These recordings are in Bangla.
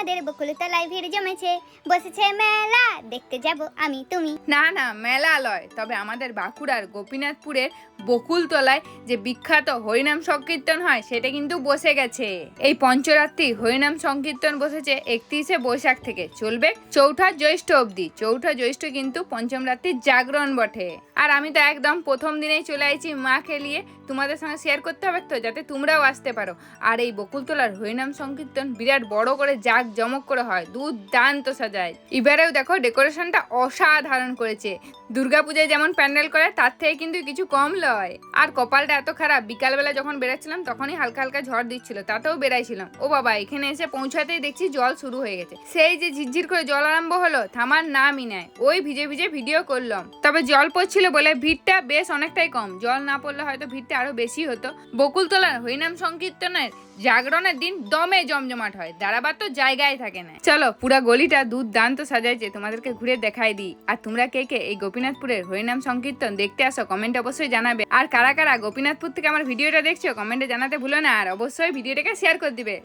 আমাদের বকুলতলায় ভিড় জমেছে, বসেছে মেলা, দেখতে যাব আমি তুমি। না না, মেলা লয়, তবে আমাদের বাঁকুড়ার গোপীনাথপুরের বকুলতলায় যে বিখ্যাত হরিনাম সংকীর্তন হয় সেটা কিন্তু বসে গেছে। এই পঞ্চরাত্রি হরিনাম সংকীর্তন বসেছে 31শে বৈশাখ থেকে, চলবে 4ঠা জ্যৈষ্ঠ অবধি। 4ঠা জ্যৈষ্ঠ কিন্তু পঞ্চম রাত্রির জাগরণ বটে। আর আমি তো একদম প্রথম দিনেই চলে আইছি মাকে নিয়ে, তোমাদের সঙ্গে শেয়ার করতে হবে তো, যাতে তোমরাও আসতে পারো। আর এই বকুলতলার হরিনাম সংকীর্তন বিরাট বড় করে জাক জমক করে হয়, দুর্দান্ত সাজায়। এবারেও দেখো ডেকোরেশনটা অসাধারণ করেছে। দুর্গাপূজায় যেমন প্যান্ডেল করে তার থেকে কিন্তু কিছু কম লয়। আর কপালটা এত খারাপ, বিকালবেলা যখন বেরাচ্ছিলাম তখনই হালকা হালকা ঝড় দিচ্ছিল, তাতেও বেরাইছিলাম। ও বাবা, এখানে এসে পৌঁছাতেই দেখছি জল শুরু হয়ে গেছে। সেই যে ঝিরঝির করে জল আরম্ভ হলো, থামার নামই নেয়। ওই ভিজে ভিজে ভিডিও করলাম। তবে জল পড়ছিল বলে ভিড়টা বেশ অনেকটাই কম। জল না পড়লে হয়তো ভিড়টা আরো বেশি হতো। বকুলতলার হরিনাম সংকীর্তনের জাগরণের দিন দমে জমজমাট হয়, দাঁড়াবার তো জায়গায় থাকে না। চলো, পুরা গলিটা দুর্দান্ত সাজাইছে, তোমাদেরকে ঘুরে দেখাই দিই। আর তোমরা কে কে এই গোপীনাথপুরের হরিনাম সংকীর্তন দেখতে আসো কমেন্টে অবশ্যই জানাবে। আর কারা কারা গোপীনাথপুর থেকে আমার ভিডিওটা দেখছো কমেন্টে জানাতে ভুলো না। আর অবশ্যই ভিডিওটাকে শেয়ার করে দিবে।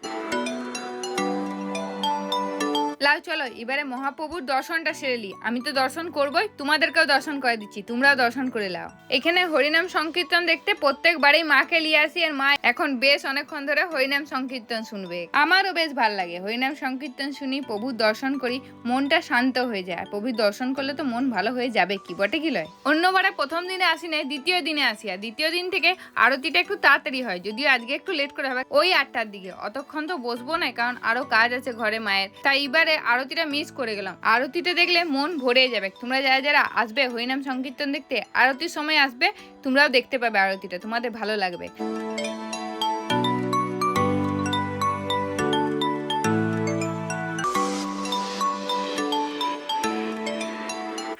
লাও চলো এবারে মহাপ্রভুর দর্শনটা সেরে লি। আমি তো দর্শন করবোই, তোমাদেরকেও দর্শন করে দিচ্ছি, তোমরাও দর্শন করে লাও। এখানে হরিনাম সংকীর্তন দেখতে প্রত্যেকবারেই মাকে নিয়ে আসি, আর মা এখন বেশ অনেকক্ষণ ধরে হরিনাম সংকীর্তন শুনবে। আমারও বেশ ভালো লাগে হরিনাম সংকীর্তন শুনি, প্রভুর দর্শন করি, মনটা শান্ত হয়ে যায়। আর প্রভুর দর্শন করলে তো মন ভালো হয়ে যাবে, কি বটে কি লয়। অন্যবারে প্রথম দিনে আসি না, দ্বিতীয় দিনে আসি। আর দ্বিতীয় দিন থেকে আরতিটা একটু তাড়াতাড়ি হয়, যদিও আজকে একটু লেট করে হবে, ওই 8টার দিকে। অতক্ষণ তো বসবো না, কারণ আরো কাজ আছে ঘরে মায়ের। তাই এবারে আরতিটা মিস করে গেলাম। আরতিটা দেখলে মন ভরে যাবে। তোমরা যারা যারা আসবে হরিনাম সংকীর্তন দেখতে, আরতির সময় আসবে, তোমরাও দেখতে পাবে আরতিটা, তোমাদের ভালো লাগবে।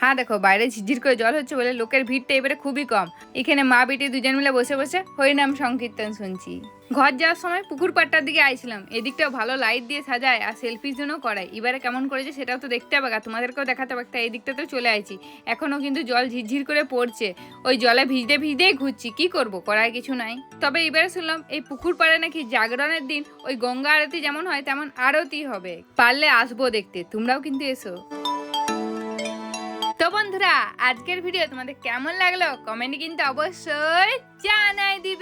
হ্যাঁ দেখো, বাইরে ঝিরঝির করে জল হচ্ছে বলে লোকের ভিড়টা এবারে খুবই কম। এখানে মা বেটি দুজন মিলে বসে বসে হরিনাম সংকীর্তন শুনছি। ঘর যাওয়ার সময় পুকুর পাড়টার দিকে আইছিলাম, এদিকটাও ভালো লাইট দিয়ে সাজায় আর সেলফির জন্য করায়। এবারে কেমন করেছে সেটাও তো দেখতে হবে, তোমাদেরকেও দেখাতে হবে। এই দিকটাতেও চলে আইছি, এখনো কিন্তু জল ঝিরঝির করে পড়ছে। ওই জলে ভিজতে ভিজতেই ঘুরছি, কি করব, করার কিছু নাই। তবে এবারে শুনলাম এই পুকুর পাড়ে নাকি জাগরণের দিন ওই গঙ্গা আরতি যেমন হয় তেমন আরতি হবে। পারলে আসবো দেখতে, তোমরাও কিন্তু এসো। তো বন্ধুরা, আজকের ভিডিও তোমাদের কেমন লাগলো কমেন্টে কিন্তু অবশ্যই জানাই দিবে।